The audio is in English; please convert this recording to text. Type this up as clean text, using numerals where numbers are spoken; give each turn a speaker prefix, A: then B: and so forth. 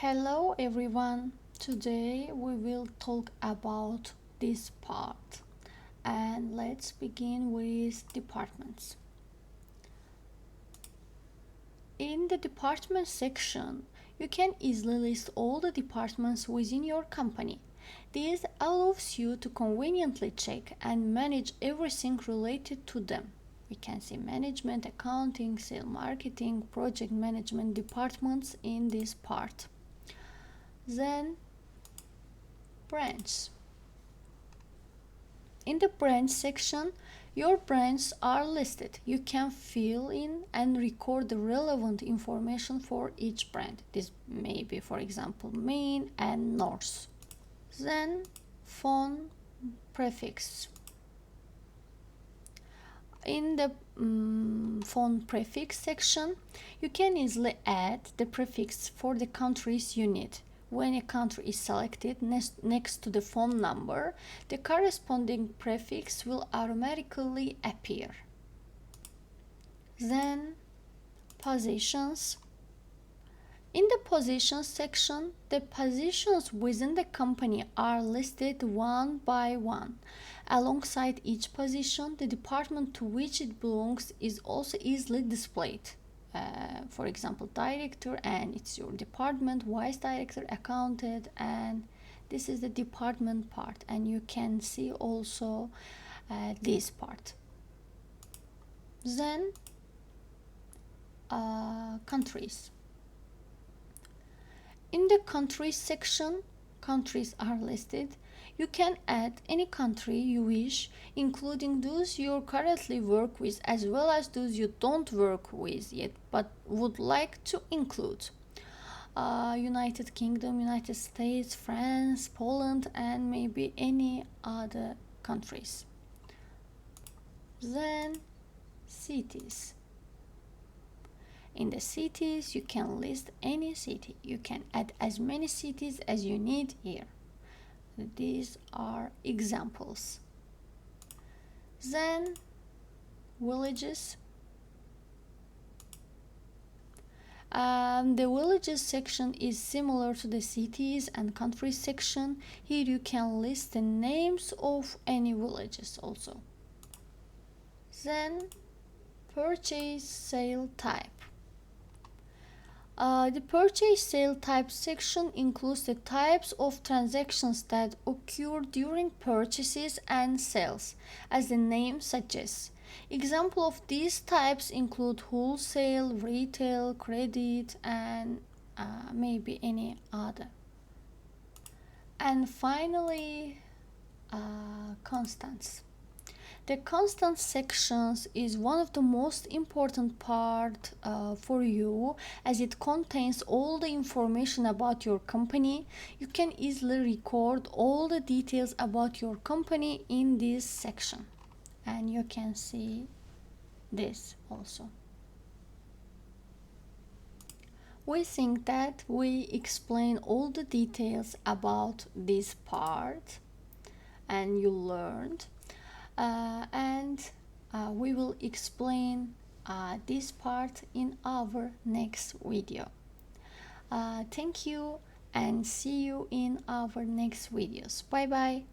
A: Hello everyone. Today we will talk about this part and let's begin with departments. In the department section, you can easily list all the departments within your company. This allows you to conveniently check and manage everything related to them. We can see management, accounting, sales, marketing, project management departments in this part. Then branch. In the branch section, your branches are listed. You can fill in and record the relevant information for each branch. This may be, for example, main and north. Then phone prefix. In the phone prefix section, you can easily add the prefix for the countries you need. When a country is selected next to the phone number, the corresponding prefix will automatically appear. Then, positions. In the positions section, the positions within the company are listed one by one. Alongside each position, the department to which it belongs is also easily displayed. For example, director, and it's your department, vice director, accountant, and this is the department part, and you can see also this part. Then countries. In the countries section, countries are listed. You can add any country you wish, including those you currently work with as well as those you don't work with yet but would like to include. United Kingdom, United States, France, Poland, and maybe any other countries. Then cities. In the cities, you can list any city. You can add as many cities as you need here. These are examples. Then villages. The villages section is similar to the cities and countries section. Here you can list the names of any villages also. Then purchase sale type. The purchase sale type section includes the types of transactions that occur during purchases and sales, as the name suggests. Examples of these types include wholesale, retail, credit, and maybe any other. And finally, constants. The constant sections is one of the most important part for you, as it contains all the information about your company. You can easily record all the details about your company in this section, and you can see this also. We think that we explain all the details about this part and you learned. And we will explain this part in our next video. Thank you and see you in our next videos. Bye bye.